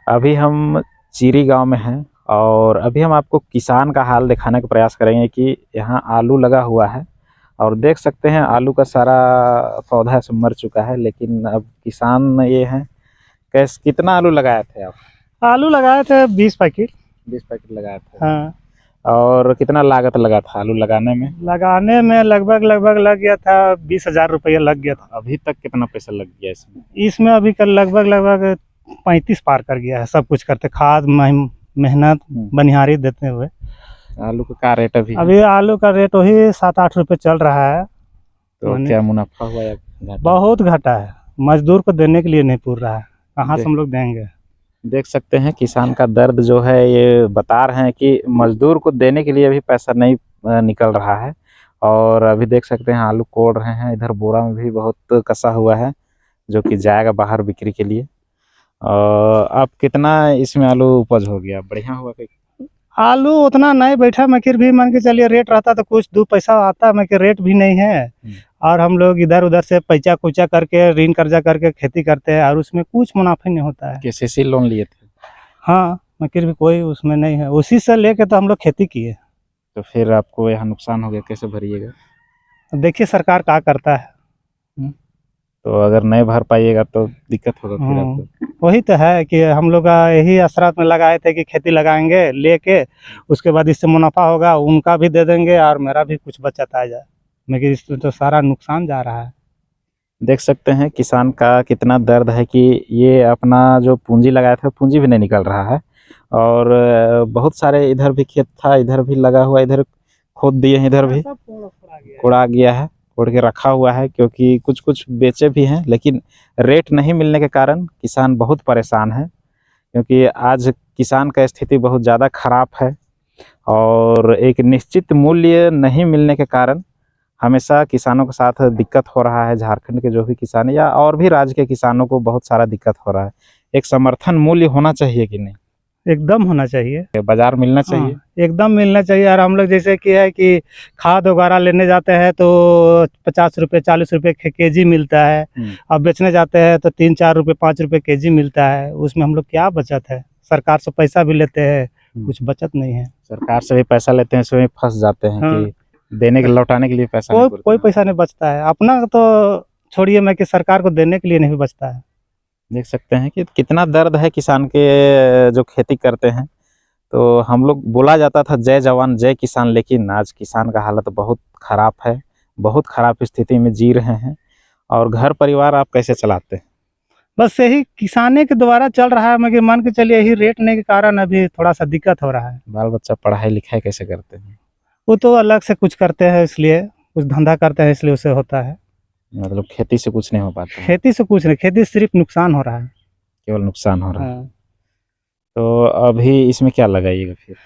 अभी हम चीरी गांव में हैं और अभी हम आपको किसान का हाल दिखाने का प्रयास करेंगे कि यहाँ आलू लगा हुआ है और देख सकते हैं आलू का सारा पौधा सब मर चुका है। लेकिन अब किसान ये हैं। कितना आलू लगाए थे आप? आलू लगाए थे 20 पैकेट। 20 पैकेट लगाए थे। हाँ। और कितना लागत लगा था आलू लगाने में? लगाने में लगभग लग गया था 20,000 रुपया लग गया था। अभी तक कितना पैसा लग गया इसमें? इसमें अभी कल लगभग 35 पार कर गया है, सब कुछ करते, खाद मेहनत बनिहारी देते हुए। आलू का क्या रेट अभी आलू का रेट वही 7-8 रुपये चल रहा है। तो क्या मुनाफा हुआ या घाटा? बहुत घाटा है, मजदूर को देने के लिए नहीं पूर रहा है, कहाँ से हम लोग देंगे। देख सकते हैं किसान का दर्द जो है, ये बता रहे हैं कि मजदूर को देने के लिए भी पैसा नहीं निकल रहा है। और अभी देख सकते हैं आलू कोड़ रहे हैं, इधर बोरा में भी बहुत कसा हुआ है जो कि जाएगा बाहर बिक्री के लिए। अब कितना इसमें आलू उपज हो गया? बढ़िया हुआ कि आलू उतना नहीं बैठा, मगर भी मान के चलिए रेट रहता तो कुछ 2 पैसा आता, मगर रेट भी नहीं है। और हम लोग इधर उधर से पैसा कुचा करके ऋण कर्जा करके खेती करते हैं और उसमें कुछ मुनाफा नहीं होता है। केसीसी लोन लिए थे? हाँ, मगर भी कोई उसमें नहीं है, उसी से लेके तो हम लोग खेती किए। तो फिर आपको यहाँ नुकसान हो गया, कैसे भरिएगा? देखिए सरकार क्या करता है। तो अगर नहीं भर पाइएगा तो दिक्कत होगा फिर आपको। वही तो है कि हम लोग यही असरात में लगाए थे कि खेती लगाएंगे लेके, उसके बाद इससे मुनाफा होगा, उनका भी दे देंगे और मेरा भी कुछ बचत आ जाए, मगर इसमें तो सारा नुकसान जा रहा है। देख सकते हैं किसान का कितना दर्द है कि ये अपना जो पूंजी लगाया था पूंजी भी नहीं निकल रहा है। और बहुत सारे इधर भी खेत था, इधर भी लगा हुआ, इधर खोद दिए हैं, इधर भी कोड़ा गया है, कोड़ के रखा हुआ है, क्योंकि कुछ कुछ बेचे भी हैं लेकिन रेट नहीं मिलने के कारण किसान बहुत परेशान है। क्योंकि आज किसान का स्थिति बहुत ज़्यादा खराब है और एक निश्चित मूल्य नहीं मिलने के कारण हमेशा किसानों के साथ दिक्कत हो रहा है। झारखंड के जो भी किसान या और भी राज्य के किसानों को बहुत सारा दिक्कत हो रहा है। एक समर्थन मूल्य होना चाहिए कि नहीं? एकदम होना चाहिए, बाजार मिलना चाहिए। एकदम मिलना चाहिए। और हम लोग जैसे कि है कि खाद वगैरह लेने जाते हैं तो 50 रुपये 40 रुपये केजी मिलता है, अब बेचने जाते हैं तो 3-4 रुपये 5 रुपये केजी मिलता है। उसमें हम लोग क्या बचत है? सरकार से पैसा भी लेते हैं, कुछ बचत नहीं है। सरकार से भी पैसा लेते हैं, इसमें फंस जाते हैं कि देने के लौटाने के लिए पैसा कोई पैसा नहीं बचता है। अपना तो छोड़िए, मैं कि सरकार को देने के लिए नहीं बचता है। देख सकते हैं कि कितना दर्द है किसान के जो खेती करते हैं। तो हम लोग बोला जाता था जय जवान जय किसान, लेकिन आज किसान का हालत बहुत ख़राब है, बहुत ख़राब स्थिति में जी रहे हैं। और घर परिवार आप कैसे चलाते हैं? बस यही किसाने के द्वारा चल रहा है, मगर मान के चलिए यही रेट नहीं के कारण अभी थोड़ा सा दिक्कत हो रहा है। बाल बच्चा पढ़ाई लिखाई कैसे करते हैं? वो तो अलग से कुछ करते हैं, इसलिए कुछ धंधा करते हैं, इसलिए उसे होता है। मतलब खेती से कुछ नहीं हो पाता? खेती से कुछ नहीं, खेती सिर्फ नुकसान हो रहा है, केवल नुकसान हो रहा है। तो अभी इसमें क्या लगाइएगा फिर?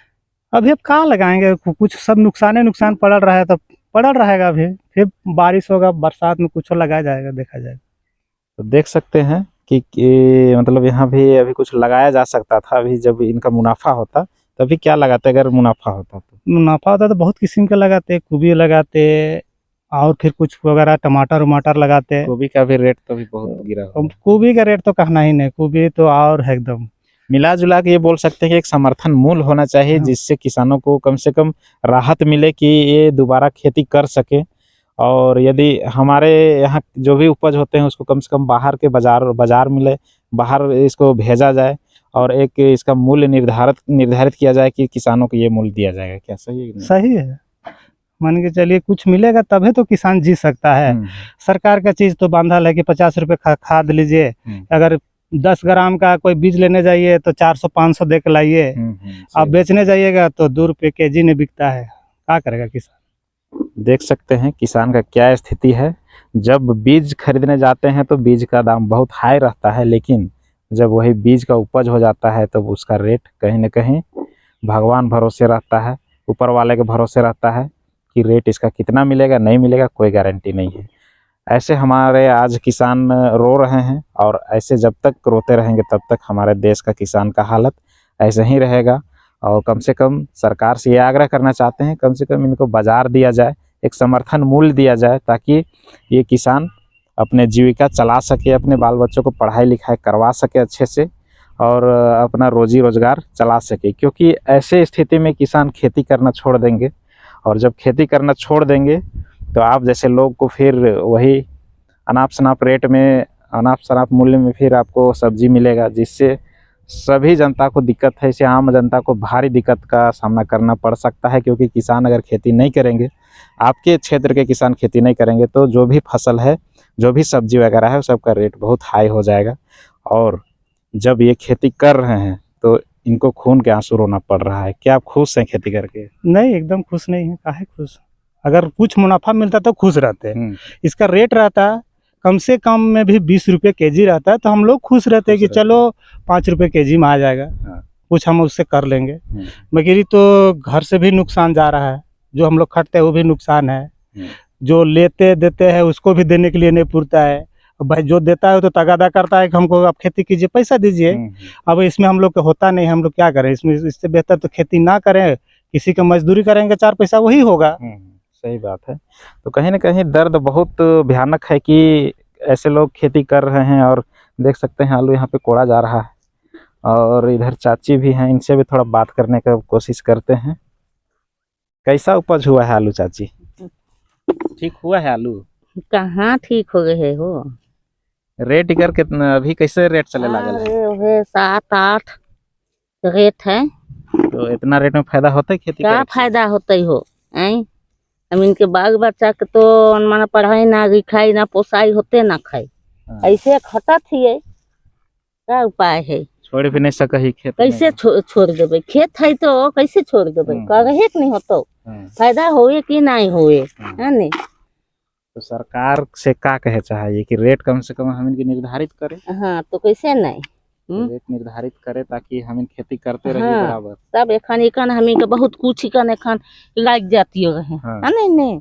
अभी अब कहाँ लगाएंगे, कुछ सब नुकसान पड़ रहा है, तो पड़ रहेगा। अभी फिर बारिश होगा, बरसात में कुछ लगाया जाएगा, देखा जाएगा। तो देख सकते हैं कि मतलब यहाँ भी अभी कुछ लगाया जा सकता था। अभी जब इनका मुनाफा होता तभी क्या लगाते? अगर मुनाफा होता तो बहुत किस्म के लगाते, गोभी लगाते और फिर कुछ वगैरह टमाटर लगाते। गोभी का भी रेट तो भी बहुत गिरा हुआ है। गोभी का रेट तो कहना ही नहीं, गोभी तो और है एकदम। मिला जुला के ये बोल सकते हैं कि एक समर्थन मूल्य होना चाहिए, जिससे किसानों को कम से कम राहत मिले कि ये दोबारा खेती कर सके। और यदि हमारे यहाँ जो भी उपज होते हैं उसको कम से कम बाहर के बाजार मिले, बाहर इसको भेजा जाए और एक इसका मूल्य निर्धारित किया जाए कि किसानों को ये मूल्य दिया जाएगा। क्या सही है? सही है, मान के चलिए कुछ मिलेगा तभी तो किसान जी सकता है। सरकार का चीज तो बांधल है कि 50 रुपये खाद लीजिए, अगर 10 ग्राम का कोई बीज लेने जाइए तो 400-500 दे के लाइए, आप बेचने जाइएगा तो 2 रुपये केजी नहीं बिकता है, क्या करेगा किसान? देख सकते हैं किसान का क्या स्थिति है। जब बीज खरीदने जाते हैं तो बीज का दाम बहुत हाई रहता है, लेकिन जब वही बीज का उपज हो जाता है तो उसका रेट कहीं न कहीं भगवान भरोसे रहता है, ऊपर वाले के भरोसे रहता है कि रेट इसका कितना मिलेगा, नहीं मिलेगा, कोई गारंटी नहीं है। ऐसे हमारे आज किसान रो रहे हैं और ऐसे जब तक रोते रहेंगे तब तक हमारे देश का किसान का हालत ऐसे ही रहेगा। और कम से कम सरकार से ये आग्रह करना चाहते हैं, कम से कम इनको बाज़ार दिया जाए, एक समर्थन मूल्य दिया जाए, ताकि ये किसान अपने जीविका चला सके, अपने बाल बच्चों को पढ़ाई लिखाई करवा सके अच्छे से और अपना रोजी रोजगार चला सके। क्योंकि ऐसे स्थिति में किसान खेती करना छोड़ देंगे, और जब खेती करना छोड़ देंगे तो आप जैसे लोग को फिर वही अनाप शनाप रेट में, अनाप शनाप मूल्य में फिर आपको सब्जी मिलेगा, जिससे सभी जनता को दिक्कत है। इसे आम जनता को भारी दिक्कत का सामना करना पड़ सकता है। क्योंकि किसान अगर खेती नहीं करेंगे, आपके क्षेत्र के किसान खेती नहीं करेंगे, तो जो भी फसल है, जो भी सब्जी वगैरह है, सबका रेट बहुत हाई हो जाएगा। और जब ये खेती कर रहे हैं तो इनको खून के आंसू रोना पड़ रहा है। क्या आप खुश हैं खेती करके? नहीं, एकदम खुश नहीं है। काहे खुश? अगर कुछ मुनाफा मिलता तो खुश रहते। इसका रेट रहता कम से कम में भी 20 रुपये केजी रहता है तो हम लोग खुश रहते कि चलो 5 रुपये केजी में आ जाएगा, कुछ हम उससे कर लेंगे। मगर तो घर से भी नुकसान जा रहा है, जो हम लोग खटते हैं वो भी नुकसान है, जो लेते देते हैं उसको भी देने के लिए नहीं पूरता है। भाई जो देता है तो तगादा करता है कि हमको आप खेती कीजिए, पैसा दीजिए। अब इसमें हम लोग का होता नहीं, हम लोग क्या करें? इसमें इससे बेहतर तो खेती ना करें, किसी का मजदूरी करेंगे, 4 पैसा वही होगा। सही बात है। तो कहीं ना कहीं दर्द बहुत भयानक है कि ऐसे लोग खेती कर रहे हैं। और देख सकते हैं आलू यहाँ पे कोड़ा जा रहा है, और इधर चाची भी हैं, इनसे भी थोड़ा बात करने का कोशिश करते हैं। कैसा उपज हुआ है आलू चाची? ठीक हुआ है आलू? कहाँ ठीक हो गए हो? रेट इकर कितना अभी कैसे रेट चले लागल है? अरे 7-8 रेट है। तो इतना रेट में फायदा होता है खेती क्या करे से? फायदा होता ही हो? हम इनके बाग बच्चा के तो माना पढ़ाई ना लिखाई ना पोसाई होते ना खाई, ऐसे खटत ही। क्या उपाय है? छोड़ भी नहीं सका ही खेत? कैसे छोड़ देवे? खेत है तो कैसे छोड़ देवे? कहे कि नहीं होतो? फायदा होए कि नहीं होए, है नहीं? तो सरकार से क्या कहे चाहिए कि रेट कम से कम हम इनकी निर्धारित करें? हाँ, तो कैसे नहीं रेट निर्धारित करे ताकि हम इन खेती करते रहिए बराबर। तब एखन हमी के बहुत कुछ एखन लग जाती रहे, है नहीं?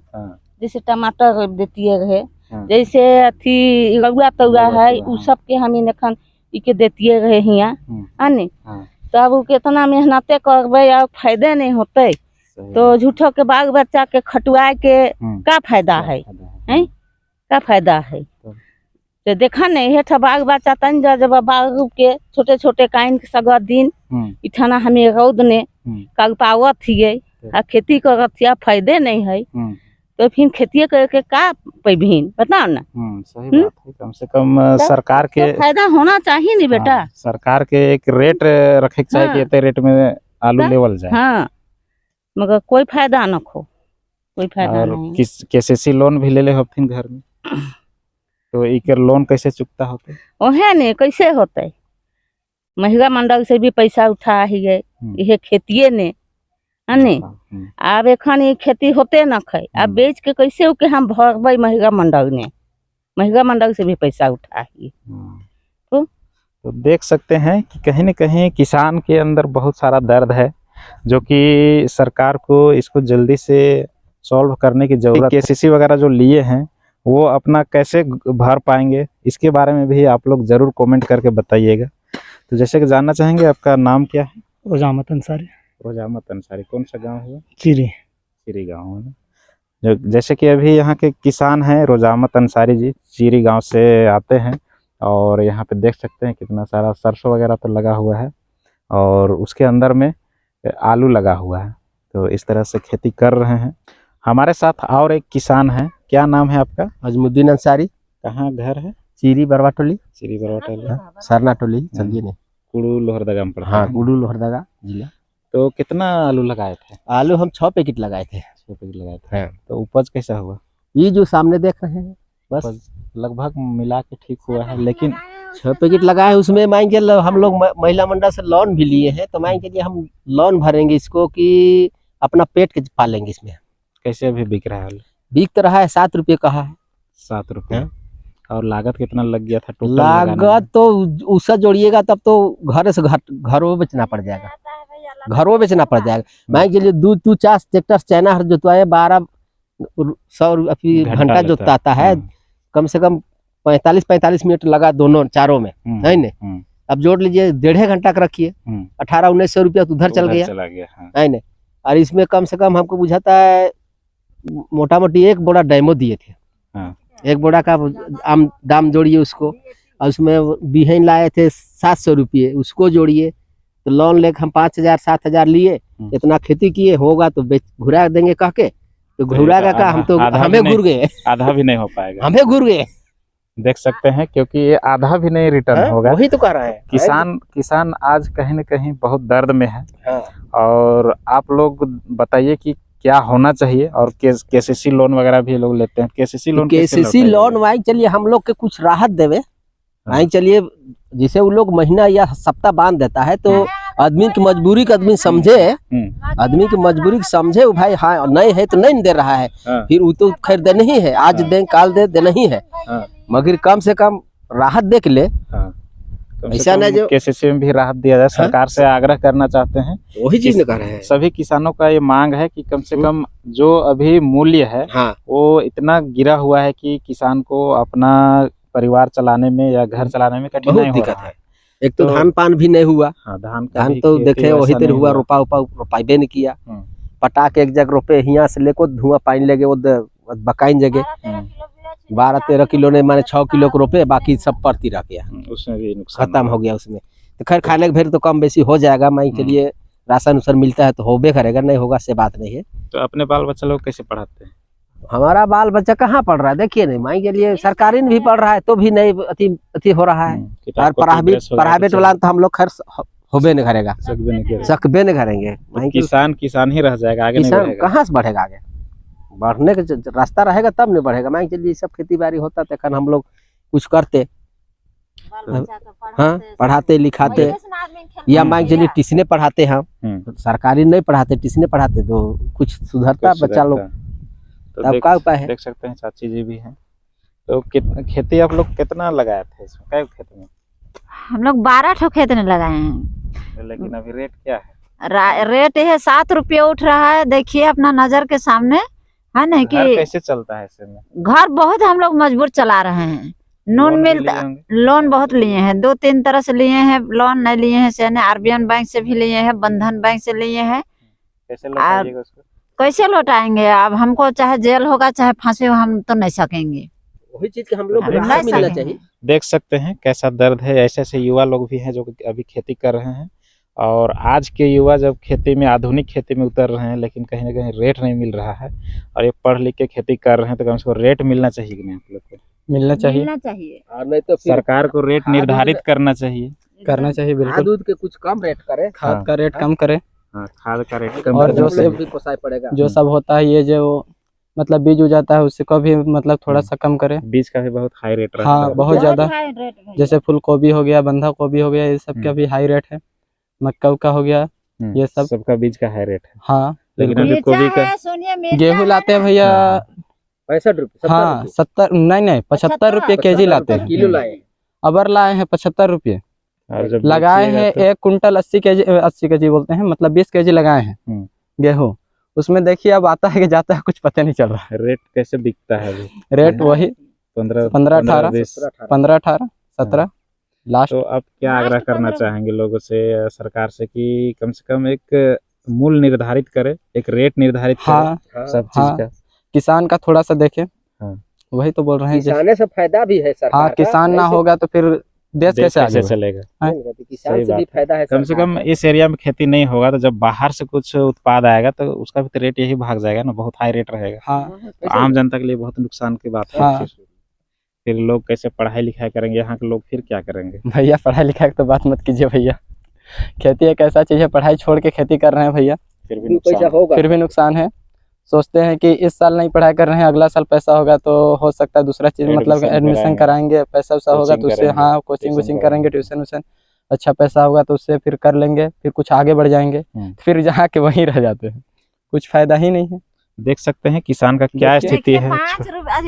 जैसे टमाटर देती रहे, जैसे अथी लौआ तौआ है, उ सब के हमी एखन इके देती रहे हिया, है नहीं? तब उ कितना मेहनते करबे और फायदे नहीं होते तो झूठो के बाग बच्चा के खटुआ के का फायदा है? का फायदा है? तो देखा नहीं हेठा बाग बच्चा तन जब बाग के छोटे छोटे काइन के सगा दिन इठाना हमें रौद ने कल पावत हिये आ खेती करत हिया, फायदे नहीं है तो फिर खेती करके का पैभिन बताओ ना। सही बात है। कम से कम सरकार के तो फायदा होना चाहिए नहीं बेटा। सरकार के एक रेट रखे के चाहिए कि इतने रेट में आलू लेवल जाए। हाँ, मगर कोई फायदा न खो, कोई फायदा नहीं। केसीसी लोन भी ले ले हथिन घर में, तो इकर लोन कैसे चुकता होते? ओहे ने कैसे होते? महिला मंडल से भी पैसा उठा हिये, यह खेतिए ने, है ने? अब एखन ये खेती होते न खे, अब बेच के कैसे उके हम भरबे महिला मंडल ने? महिला मंडल से भी पैसा उठा ही। तो देख सकते हैं कि कहीं न कहीं किसान के अंदर बहुत सारा दर्द है, जो कि सरकार को इसको जल्दी से सॉल्व करने की जरूरत है। केसीसी वगैरह जो लिए हैं वो अपना कैसे भर पाएंगे, इसके बारे में भी आप लोग जरूर कमेंट करके बताइएगा। तो जैसे कि जानना चाहेंगे, आपका नाम क्या है? रोजामत अंसारी। रोजामत अंसारी। कौन सा गांव हुआ? चीरी गांव है ना। जैसे कि अभी यहाँ के किसान हैं रोजामत अंसारी जी, चीरी गांव से आते हैं, और यहाँ पे देख सकते हैं कितना सारा सरसों वगैरह तो लगा हुआ है, और उसके अंदर में आलू लगा हुआ है। तो इस तरह से खेती कर रहे हैं। हमारे साथ और एक किसान है। क्या नाम है आपका? अजमुद्दीन अंसारी। कहाँ घर है? चीरी बरवा टोली, सरना टोली, समझिए नहीं, कुड़ू लोहरदगा में पड़ता है। हाँ, कुड़ू लोहरदगा जिला। तो कितना आलू लगाए थे? आलू हम 6 पैकेट लगाए थे। 6 पैकेट लगाए थे। हाँ। तो उपज कैसा हुआ? ये जो सामने देख रहे हैं बस लगभग मिला के ठीक हुआ है, लेकिन 6 पैकेट लगाए, उसमें मान के हम लोग महिला मंडल से लोन भी लिए हैं, तो मान के लिए हम लोन भरेंगे इसको कि अपना पेट के पालेंगे इसमें। कैसे अभी बिक रहा है? बिक तो रहा है 7 रुपये कहा है। 7 रुपये। और लागत कितना लग गया था टोटल? लागत तो उससे जोड़िएगा तब तो घर से घरों बेचना पड़ जाएगा, घरों बेचना पड़ जाएगा। मान के लिए 2-4 ट्रैक्टर चाइना जोतवाए 1200 घंटा जोताता है, कम से कम 45 मिनट लगा दोनों चारों में, है ना? अब जोड़ लीजिए 1.5 घंटा का रखिए, 1800-1900 रुपया तो उधर चल गया, है ना? और इसमें कम से कम हमको बुझाता है मोटा मोटी 1 बोरा डैमो दिए थे। एक बोरा का आम दाम जोड़िए उसको और उसमें बिहन लाए थे 700 रुपये, उसको जोड़िए तो लोन लेकर हम 5,000-7,000 लिए, इतना खेती किए, होगा तो घुरा देंगे कह के, तो घुराएगा का, हम तो हमें घुर गए, आधा भी नहीं हो पाएगा, हमें घुर गए। देख सकते हैं, क्योंकि ये आधा भी नहीं रिटर्न होगा। वही तो कह रहा है किसान आज कहीं न कहीं बहुत दर्द में है। हाँ। और आप लोग बताइए कि क्या होना चाहिए। और केसीसी लोन वगैरह भी लोग लेते हैं, केसीसी लोन वाई चलिए हम लोग के कुछ राहत देवे, वाई चलिए जिसे वो लोग महीना या सप्ताह बांध देता है, तो आदमी की मजबूरी का आदमी समझे, आदमी की मजबूरी समझे, भाई हाँ नहीं है तो नहीं दे रहा है, फिर वो तो खैर देना ही है, आज दे काल दे देना ही है, मगर कम से कम राहत देख ले। ऐसा नहीं जो केसीसी में भी राहत दिया जाए, सरकार से आग्रह करना चाहते हैं, वही चीज कर रहे हैं। सभी किसानों का ये मांग है कि कम से कम जो अभी मूल्य है वो इतना गिरा हुआ है कि किसान को अपना परिवार चलाने में या घर चलाने में कठिनाई हो रहा है। एक तो धान पान भी नहीं हुआ, धान तो देखे वही देर हुआ, रोपाइबे नहीं किया, पटा के एक जगह रोपे, यहाँ से लेको धुआं पानी लगे वो बकाइन जगह 12-13 किलो ने माने 6 किलो को रोपे, बाकी सब परती रह गया, उसमें भी नुकसान खत्म हो गया उसमें। तो खैर खाने के फिर तो कम बेसी हो जाएगा, मान के लिए राशन उसन मिलता है तो होबे करेगा, नहीं होगा से बात नहीं है। तो अपने बाल बच्चा लोग कैसे पढ़ाते हैं? हमारा बाल बच्चा कहाँ पढ़ रहा है, देखिए नहीं, मान के लिए सरकारी भी पढ़ रहा है तो भी नहीं अति हो रहा है, और प्राइवेट वाला तो हम लोग खैर होबे नहीं करेगा, सकबे नहीं करेंगे, किसान ही रह जाएगा, आगे किसान कहाँ से बढ़ेगा, आगे बढ़ने का रास्ता रहेगा तब नहीं बढ़ेगा। मान चलिए सब खेती बाड़ी होता तो हम लोग कुछ करते, हाँ पढ़ाते लिखाते, या मान चलिए ट्यूशने पढ़ाते हम, सरकारी नहीं पढ़ाते, ट्यूशने पढ़ाते तो कुछ सुधरता बच्चा लोग। तो क्या उपाय है? देख सकते हैं चाची जी भी हैं। तो खेती आप लोग कितना लगाए थे इसमें, क्या खेत में? हम लोग 12 ठो खेत में लगाए हैं। लेकिन अभी रेट क्या है? रेट है 7 रुपये उठ रहा है, देखिए अपना नजर के सामने है ना। कि कैसे चलता है ऐसे में? घर बहुत हम लोग मजबूर चला रहे हैं, लोन मिलता, लोन बहुत लिए हैं, 2-3 तरह से लिए हैं, लोन नहीं लिए हैं से आरबीएल बैंक से भी लिए हैं, बंधन बैंक से लिए हैं। कैसे लौटाएंगे? अब हमको चाहे जेल होगा चाहे फांसी, हम तो नहीं सकेंगे, वही चीज हम लोग मिलना चाहिए। देख सकते हैं कैसा दर्द है। ऐसे ऐसे युवा लोग भी हैं जो अभी खेती कर रहे हैं, और आज के युवा जब खेती में, आधुनिक खेती में उतर रहे हैं, लेकिन कहीं ना कहीं रेट नहीं मिल रहा है, और ये पढ़ लिख के खेती कर रहे हैं, तो कम से कम रेट मिलना चाहिए कि नहीं? आप लोग को मिलना चाहिए, और नहीं तो सरकार को रेट निर्धारित करना चाहिए, बिल्कुल। दूध के कुछ कम रेट करे, खाद का रेट कम करे, खाद का रेट कम, और जो सब होता है ये जो मतलब बीज हो जाता है उससे को भी मतलब थोड़ा सा कम करे। बीज का भी बहुत हाई रेट रहता है। हाँ बहुत ज्यादा, जैसे फूल गोभी हो गया, बंधा गोभी हो गया, ये सब का भी हाई रेट है, मक्का का हो गया, ये सबका बीज का हाई रेट है। हाँ लेकिन अभी गोभी का, गेहूँ लाते हैं भैया 65 रुपये, हाँ 70 नहीं 75 रुपये केजी लाते हैं, किलो लाए, अबर लाए हैं 75 रुपये, और लगाए हैं 1 कुंटल 80 केजी बोलते हैं, मतलब 20 केजी लगाए हैं गेहूँ। उसमें देखिए अब आता है कि जाता है, कुछ पता नहीं चल रहा है। रेट कैसे बिकता है अभी? रेट वही 15-18 17 लास्ट। तो आप क्या आग्रह करना चाहेंगे लोगों से, सरकार से, कि कम से कम एक मूल्य निर्धारित करे, एक रेट निर्धारित करे सब चीज का, किसान का थोड़ा सा देखे। वही तो बोल रहे हैं, किसाने से फायदा भी है सरकार। हाँ किसान ना होगा तो फिर देश कैसे आगे चलेगा? किसान से भी फायदा है। कम से कम इस एरिया में खेती नहीं होगा तो जब बाहर से कुछ उत्पाद आएगा तो उसका भी तो रेट यही भाग जाएगा ना, बहुत हाई रेट रहेगा। हाँ तो आम जनता के लिए बहुत नुकसान की बात है। हाँ। फिर लोग कैसे पढ़ाई लिखाई करेंगे? यहाँ के लोग फिर क्या करेंगे? भैया पढ़ाई लिखाई तो बात मत कीजिए भैया, खेती एक ऐसा चीज है, पढ़ाई छोड़ के खेती कर रहे हैं भैया, फिर भी नुकसान है। सोचते हैं कि इस साल नहीं पढ़ाई कर रहे हैं, अगला साल पैसा होगा तो हो सकता है दूसरा चीज, मतलब एडमिशन कराएंगे, पैसा वैसा होगा तो उससे, हाँ कोचिंग करेंगे, ट्यूशन व्यूशन, अच्छा पैसा होगा तो उससे फिर कर लेंगे, फिर कुछ आगे बढ़ जाएंगे, फिर जहाँ के वहीं रह जाते हैं, कुछ फायदा ही नहीं है। देख सकते हैं किसान का क्या स्थिति है।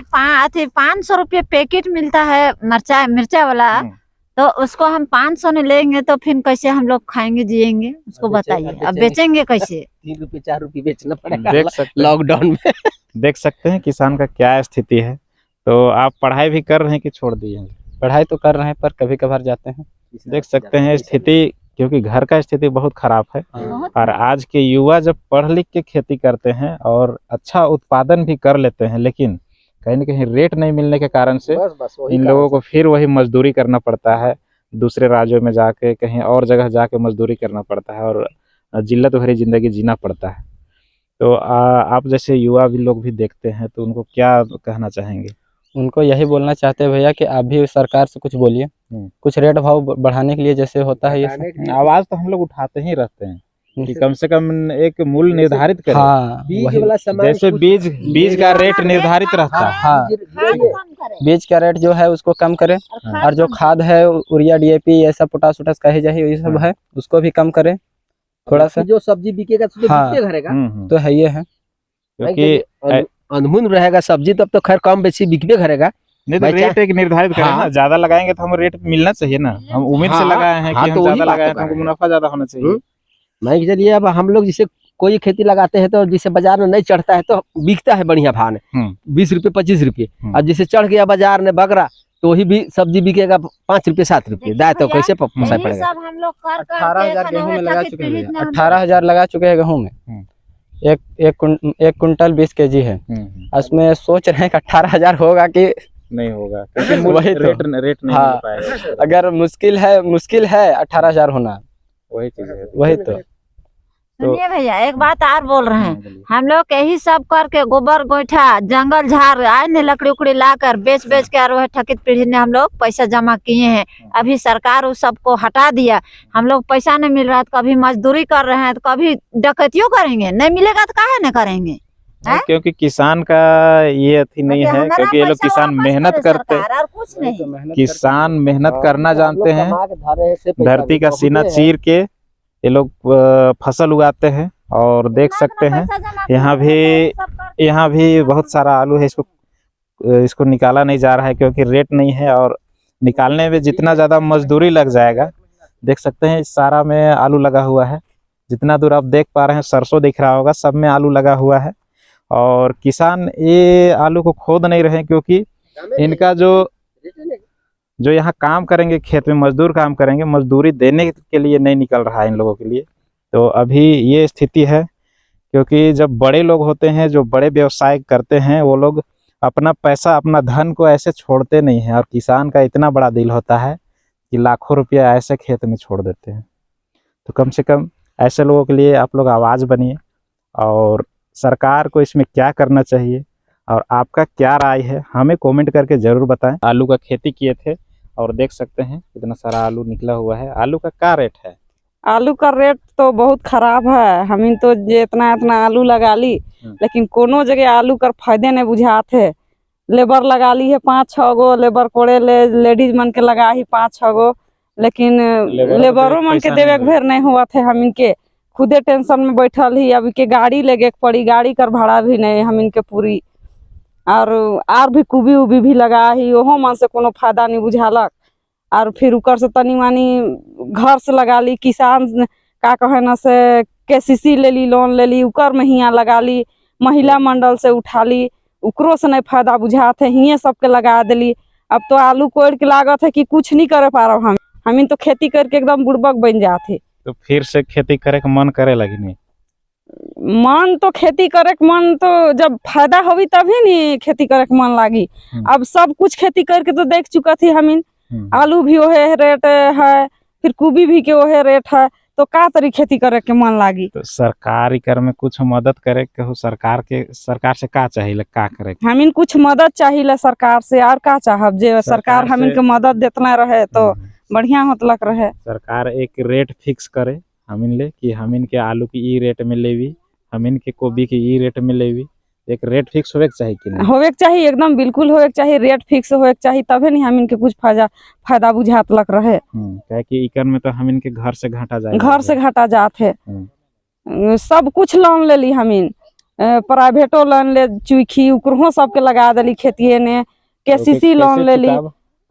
500 रुपये पैकेट मिलता है मिर्चा वाला, तो उसको हम 500 में लेंगे तो फिर कैसे हम लोग खाएंगे जिएंगे, उसको बताइए, अब बेचेंगे कैसे? 3 रुपये 4 रुपये बेचना पड़ेगा लॉकडाउन में। देख सकते हैं किसान का क्या स्थिति है। तो आप पढ़ाई भी कर रहे हैं कि छोड़ दिए? पढ़ाई तो कर रहे हैं पर कभी कभार जाते हैं। देख सकते हैं स्थिति, क्योंकि घर का स्थिति बहुत खराब है, और आज के युवा जब पढ़ लिख के खेती करते हैं और अच्छा उत्पादन भी कर लेते हैं, लेकिन कहीं ना कहीं रेट नहीं मिलने के कारण से बस वही इन कारण लोगों को फिर वही मजदूरी करना पड़ता है, दूसरे राज्यों में जाके कहीं और जगह जाके मजदूरी करना पड़ता है और जिल्लत भरी ज़िंदगी जीना पड़ता है। तो आप जैसे युवा भी लोग भी देखते हैं तो उनको क्या कहना चाहेंगे? उनको यही बोलना चाहते हैं भैया कि आप भी सरकार से कुछ बोलिए, कुछ रेट भाव बढ़ाने के लिए जैसे होता है ये सब। आवाज़ तो हम लोग उठाते ही रहते हैं कि कम से कम एक मूल्य निर्धारित करें। हाँ बीज वही, वाला सामान जैसे बीज का रेट निर्धारित रहता है। हाँ बीज का रेट जो है उसको कम करें, और जो खाद है यूरिया DAP ये सब पोटास वोटास कहे जाए ये सब है उसको भी कम करें थोड़ा सा। जो सब्जी बिकेगा तो हाँ, बिकते घरेगा, तो है ये है, क्योंकि अनमूल रहेगा सब्जी तब तो खैर कम बेची बिकबे घरेगा। नहीं तो रेट एक निर्धारित करें ना, ज्यादा लगाएंगे तो हम रेट मिलना चाहिए ना, हम उम्मीद से लगाए हैं कि हम ज्यादा लगाए तो हमको मुनाफा ज्यादा होना चाहिए। नहीं चलिए अब हम लोग जैसे कोई खेती लगाते हैं तो जिसे बाजार में नहीं चढ़ता है तो बिकता है बढ़िया भाव में 20 रुपए 25 रुपए, और जिसे चढ़ गया बाजार में बगरा तो वही भी सब्जी बिकेगा 5 रुपए 7 रुपए, दाय तो कैसे पोसाय पड़ेगा। सब हम लोग कर 18,000 गेहूं में लगा चुके हैं, 18,000 लगा चुके हैं गेहूं में। एक कुंटल 20 kg है, उसमें सोच रहे हैं कि 18,000 होगा कि नहीं होगा, वही तो रेट नहीं मिल पाएगा। अगर मुश्किल है 18,000 होना, वही चीज है, वही तो। सुनिए भैया एक बात और बोल रहे हैं, हम लोग यही सब करके गोबर गोईठा जंगल झाड़ आए ने लकड़ी उकड़ी ला कर बेच के और वह ठकित पीढ़ी ने हम लोग पैसा जमा किए हैं। अभी सरकार उस सबको हटा दिया, हम लोग पैसा नहीं मिल रहा है तो कभी मजदूरी कर रहे हैं तो कभी डकैतियों करेंगे, नहीं मिलेगा तो काहे न करेंगे। क्योंकि किसान का ये अथी नहीं है, क्योंकि ये लोग किसान मेहनत करते हैं, कुछ नहीं, किसान मेहनत करना जानते हैं, धरती का सीना चीर के ये लोग फसल उगाते हैं। और देख सकते हैं यहाँ भी बहुत सारा आलू है, इसको निकाला नहीं जा रहा है क्योंकि रेट नहीं है, और निकालने में जितना ज़्यादा मजदूरी लग जाएगा, देख सकते हैं इस सारा में आलू लगा हुआ है, जितना दूर आप देख पा रहे हैं सरसों दिख रहा होगा, सब में आलू लगा हुआ है। और किसान ये आलू को खोद नहीं रहे क्योंकि इनका जो यहाँ काम करेंगे खेत में मजदूर काम करेंगे, मजदूरी देने के लिए नहीं निकल रहा है इन लोगों के लिए। तो अभी ये स्थिति है, क्योंकि जब बड़े लोग होते हैं जो बड़े व्यवसाय करते हैं वो लोग अपना पैसा अपना धन को ऐसे छोड़ते नहीं हैं, और किसान का इतना बड़ा दिल होता है कि लाखों रुपया ऐसे खेत में छोड़ देते हैं। तो कम से कम ऐसे लोगों के लिए आप लोग आवाज़ बनिए, और सरकार को इसमें क्या करना चाहिए और आपका क्या राय है हमें कमेंट करके ज़रूर बताएं। आलू का खेती किए थे और देख सकते हैं कितना सारा आलू निकला हुआ है। आलू का क्या रेट है? आलू का रेट तो बहुत खराब है, हम तो जे इतना आलू लगा ली लेकिन कोनो जगह आलू कर फायदे नहीं बुझात है। लेबर लगा ली है 5-6 गो, लेबर कोड़े लेडीज मन के लगा ही 5-6 गो, लेकिन लेबरों मन के देवे भेर नहीं हुआ थे। हम इनके खुदे टेंशन में बैठल ही, अब के गाड़ी लेके पड़ी, गाड़ी कर भाड़ा भी नहीं हम इनके पूरी, और भी कुबी उबी भी लगा ही, ओहो मन से कोनो फायदा नहीं बुझालक। और फिर उकर से तनी मानी घर से लगा ली, किसान का कहे न से KCC ले ली, लोन ले ली, उकर में हियाँ लगा ली, महिला मंडल से उठा ली, उकरो से नहीं फायदा बुझाते, हिये सबके लगा दिली। अब तो आलू कोड़ के लागत है कि कुछ नहीं करे पा रहा हम तो खेती करके एकदम बुड़बक बन जाते। तो फिर से खेती करे के मन करे लगी नहीं? मन तो खेती करे के मन तो जब फायदा होगी तभी नहीं खेती करे के मन लागी। अब सब कुछ खेती करके तो देख चुका थी हमीन, आलू भी ओहे रेट है, फिर कुबी भी के ओहे रेट है, तो का तरी खेती करे के मन लागी। तो सरकार कर में कुछ मदद करे के हो, सरकार से का चाहिए, का करे? हमीन कुछ मदद चाहिए सरकार से, और का चाहब जे सरकार हमीन के मदद देतना रहे तो बढ़िया होतलक रहे। सरकार एक रेट फिक्स करे हमीन ले कि हमीन के आलू की ई रेट में लेवी, हमीन के गोभी की ई रेट में लेवी, एक रेट फिक्स होवे के चाहिए कि नहीं? होवे के चाहिए, एकदम बिल्कुल होवे के चाहिए, रेट फिक्स होवे के चाहिए, तबे नहीं हमीन के कुछ फायदा बुझात लग रहे। क्या कि इकर में तो हमीन के घर से घाटा जाए, घर से घाटा जात है। सब कुछ लोन ले ली हमीन, प्राइवेटो लोन ले चुखी, उकरो सबके लगा दिली खेतिए ने, KCC लोन ले ली।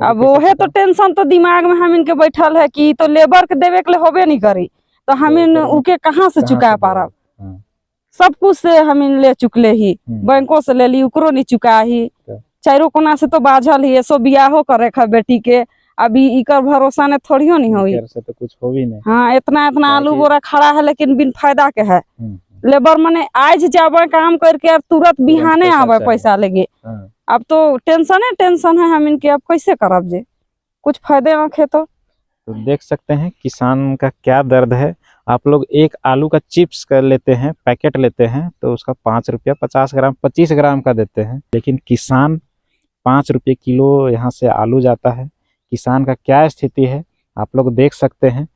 अब वहे तो टेंशन तो दिमाग में हमीन के बैठल है कि तो लेबर के देवे के लिए होबे नहीं करी, तो हमीन उके कहाँ से चुका पारब। सब कुछ से हमीन ले चुकले ही, बैंकों से ले ली, उकरो नहीं चुका ही, चारों कोना से तो बाझल ही, ऐसो बियाहो करे खा बेटी के, अभी इकर भरोसा ने थोड़ी नहीं हुई से तो कुछ हो भी नहीं। हाँ, इतना आलू बोरा खड़ा है लेकिन बिन फायदा के है, लेबर मने आज जाबे काम करके और तुरंत बिहाने पैसा आवे चाहिए। पैसा लेके। हाँ। अब तो टेंशन है हम इनके, अब कैसे करब जे कुछ फायदे आंखे तो देख सकते हैं किसान का क्या दर्द है। आप लोग एक आलू का चिप्स कर लेते हैं, पैकेट लेते हैं तो उसका 5 रुपया 50 ग्राम 25 ग्राम का देते हैं, लेकिन किसान 5 रुपये किलो यहाँ से आलू जाता है। किसान का क्या स्थिति है आप लोग देख सकते हैं।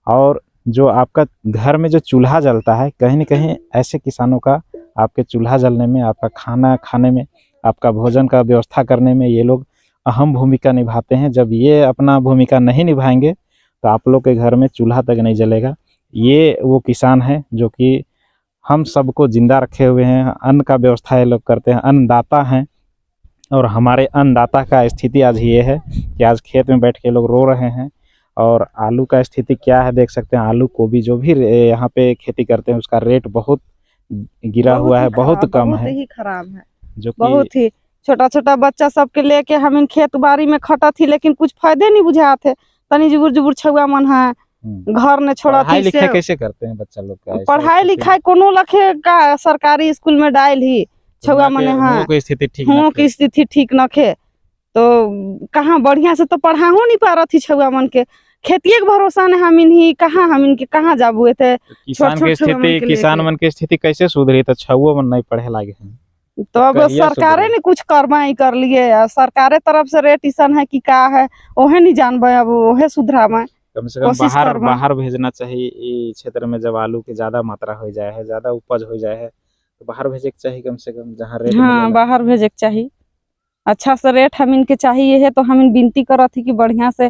और जो आपका घर में जो चूल्हा जलता है, कहीं न कहीं ऐसे किसानों का आपके चूल्हा जलने में, आपका खाना खाने में, आपका भोजन का व्यवस्था करने में ये लोग अहम भूमिका निभाते हैं। जब ये अपना भूमिका नहीं निभाएंगे तो आप लोग के घर में चूल्हा तक नहीं जलेगा। ये वो किसान है जो कि हम सबको जिंदा रखे हुए हैं, अन्न का व्यवस्था ये लोग करते हैं, अन्नदाता हैं। और हमारे अन्नदाता का स्थिति आज ये है कि आज खेत में बैठ के लोग रो रहे हैं। और आलू का स्थिति क्या है देख सकते हैं। आलू गोभी जो भी यहाँ पे खेती करते हैं उसका रेट बहुत गिरा हुआ है, बहुत कम है, बहुत ही खराब है, जो कि बहुत ही छोटा छोटा बच्चा सबके लेके हम इन खेत बाड़ी में खटा थी, लेकिन कुछ फायदे नहीं बुझा थे। तनी जुबुर जुबुर छुआ मन है, घर ने छोड़ा पढ़ाई थी लिखाई से कैसे करते हैं बच्चा लोग का? ऐसा पढ़ाई स्थिति लिखाई कोनो लखे का सरकारी स्कूल में डाल ही छुआ हुआ मने के- हाँ हुओं की स्थिति ठीक ना हुओं थे। की स्थिति ठीक न खे तो कहाँ बढ़िया से तो पढ़ा हो नहीं पा रही थी छुआ मन के। खेतिए के भरोसा ने हम इन्हीं कहाँ हम इनके कहाँ जाबुए थे। तो किसान छोट की छोट छुआ मन स्थिति के किसान लेके। मन की स्थिति कैसे सुधरी? तो छुओ मन नहीं पढ़े लागे हैं। तो अब कहिया सरकारे सुधरी? ने कुछ करवा ही कर लिए, सरकारे तरफ से रेट ईसन है कि का है ओहे नहीं जानबे, अब ओहे सुधरावा। कम से कम कोशिश बाहर करबा। बाहर भेजना चाहिए। इस क्षेत्र में जब आलू की ज्यादा मात्रा हो जाए है, ज्यादा उपज हो जाए है, तो बाहर भेजे के चाहिए कम से कम, जहाँ रेट हाँ मिलेला। बाहर भेजे के चाहिए, अच्छा से रेट हम इनके चाहिए है। तो हम इन विनती करत थी कि बढ़िया से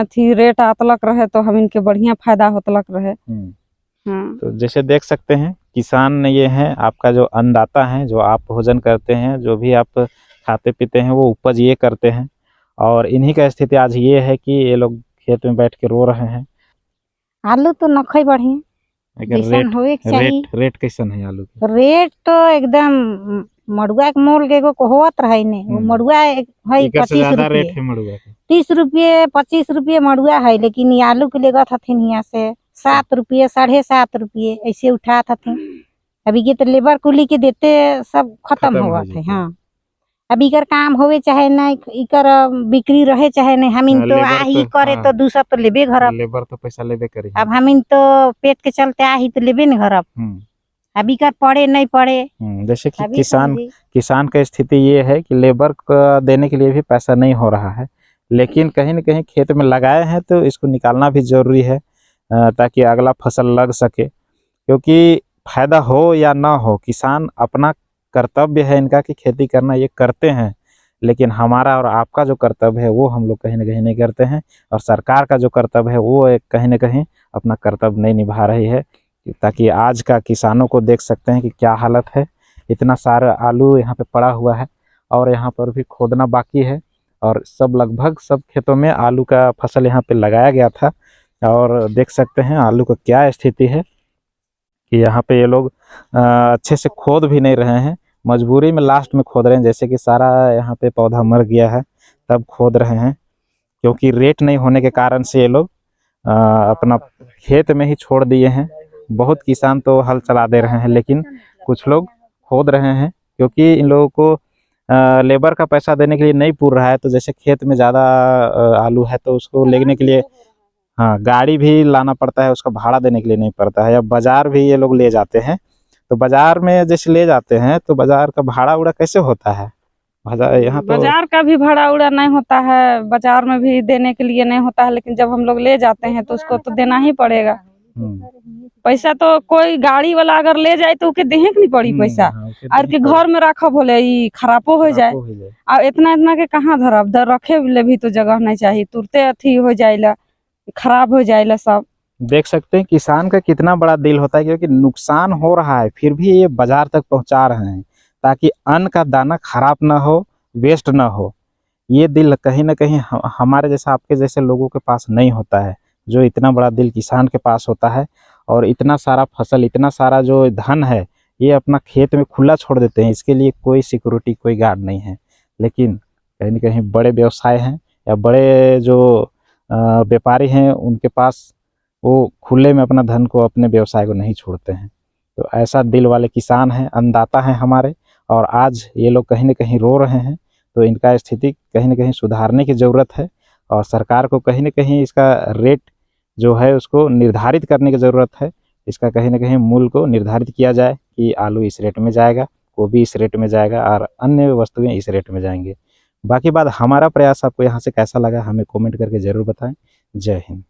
थी रेट आतलक रहे तो हम इनके बढ़िया फायदा होतलक रहे। हाँ तो जैसे देख सकते हैं किसान ये हैं आपका जो अन्नदाता है, जो आप भोजन करते हैं, जो भी आप खाते पीते हैं वो उपज ये करते हैं। और इन्हीं का स्थिति आज ये है कि ये लोग खेत में बैठ के रो रहे हैं। आलू तो नखई बढ़िया लेकिन जैसन होवे के चाहिए। रेट कैसन है आलू की? रेट तो एकदम मड़ुआ के मोल के एगो को होत रहे ने, वो मड़ुआ है एकर से 25 ज्यादा रेट रुपये, है मड़ुआ के। 30 रुपये 25 रुपये मड़ुआ है, लेकिन ये आलू के लेगत हथिन यहाँ से 7 रुपये 7.5 रुपये ऐसे उठात हथिन। अभी के तो लेबर कुली के देते सब खत्म खत्म हो हो गए थे। जाते। हाँ अब इकर काम होवे चाहे नहीं, इकर बिक्री रहे चाहे नहीं, हम इन हाँ, तो लेबर आ ही तो- करे हाँ। तो दूसरा तो लेबे घरब। लेबर तो पैसा लेबे करी। अब हम इन तो पेट के चलते आ ही तो लेबे न घरब। अब इकर पड़े नहीं पड़े जैसे कि अभी किसान समझी। किसान का स्थिति ये है कि लेबर को देने के लिए भी पैसा नहीं हो रहा है, लेकिन कहीं न कहीं खेत में लगाए हैं तो इसको निकालना भी जरूरी है, ताकि अगला फसल लग सके। क्योंकि फायदा हो या ना हो, किसान अपना कर्तव्य है इनका कि खेती करना, ये करते हैं। लेकिन हमारा और आपका जो कर्तव्य है वो हम लोग कहीं न कहीं नहीं करते हैं, और सरकार का जो कर्तव्य है वो कहीं न कहीं अपना कर्तव्य नहीं निभा रही है। ताकि आज का किसानों को देख सकते हैं कि क्या हालत है। इतना सारा आलू यहाँ पे पड़ा हुआ है और यहाँ पर भी खोदना बाकी है, और सब लगभग सब खेतों में आलू का फसल यहाँ पे लगाया गया था। और देख सकते हैं आलू का क्या स्थिति है कि यहाँ पे ये लोग अच्छे से खोद भी नहीं रहे हैं, मजबूरी में लास्ट में खोद रहे हैं। जैसे कि सारा यहाँ पे पौधा मर गया है तब खोद रहे हैं, क्योंकि रेट नहीं होने के कारण से ये लोग अपना खेत में ही छोड़ दिए हैं। बहुत किसान तो हल चला दे रहे हैं, लेकिन कुछ लोग खोद रहे हैं, क्योंकि इन लोगों को लेबर का पैसा देने के लिए नहीं पूर रहा है। तो जैसे खेत में ज़्यादा आलू है तो उसको लेने के लिए हाँ गाड़ी भी लाना पड़ता है, उसका भाड़ा देने के लिए नहीं पड़ता है। या बाज़ार भी ये लोग ले जाते हैं, तो बाज़ार में जैसे ले जाते हैं तो बाज़ार का भाड़ा उड़ा कैसे होता है? यहाँ तो बाजार का भी भाड़ा उड़ा नहीं होता है, बाजार में भी देने के लिए नहीं होता है, लेकिन जब हम लोग ले जाते हैं तो उसको तो देना ही पड़ेगा। पैसा तो कोई गाड़ी वाला अगर ले जाए तो उके देहे के नहीं पड़ी पैसा, और के घर में रखब होले ई खराबो हो जाए। अब इतना इतना के कहाँ धरब, धर रखे ले भी तो जगह नहीं चाहिए, तुरते अथी हो जाएला, खराब हो जाएला सब। देख सकते हैं किसान का कितना बड़ा दिल होता है, क्योंकि नुकसान हो रहा है फिर भी ये बाजार तक पहुंचा रहे हैं ताकि अन्न का दाना खराब ना हो, वेस्ट ना हो। ये दिल कहीं ना कहीं हमारे जैसा आपके जैसे लोगों के पास नहीं होता है, जो इतना बड़ा दिल किसान के पास होता है। और इतना सारा फसल, इतना सारा जो धन है ये अपना खेत में खुला छोड़ देते हैं, इसके लिए कोई सिक्योरिटी, कोई गार्ड नहीं है। लेकिन कहीं ना कहीं बड़े व्यवसाय हैं या बड़े जो व्यापारी हैं, उनके पास वो खुले में अपना धन को, अपने व्यवसाय को नहीं छोड़ते हैं। तो ऐसा दिल वाले किसान हैं, अन्नदाता हैं हमारे, और आज ये लोग कहीं न कहीं रो रहे हैं। तो इनका स्थिति कहीं न कहीं सुधारने की ज़रूरत है, और सरकार को कहीं न कहीं इसका रेट जो है उसको निर्धारित करने की ज़रूरत है। इसका कहीं न कहीं मूल्य को निर्धारित किया जाए कि आलू इस रेट में जाएगा, गोभी इस रेट में जाएगा और अन्य वस्तुएं इस रेट में जाएंगे। बाकी बात हमारा प्रयास आपको यहाँ से कैसा लगा हमें कमेंट करके ज़रूर बताएं। जय हिंद।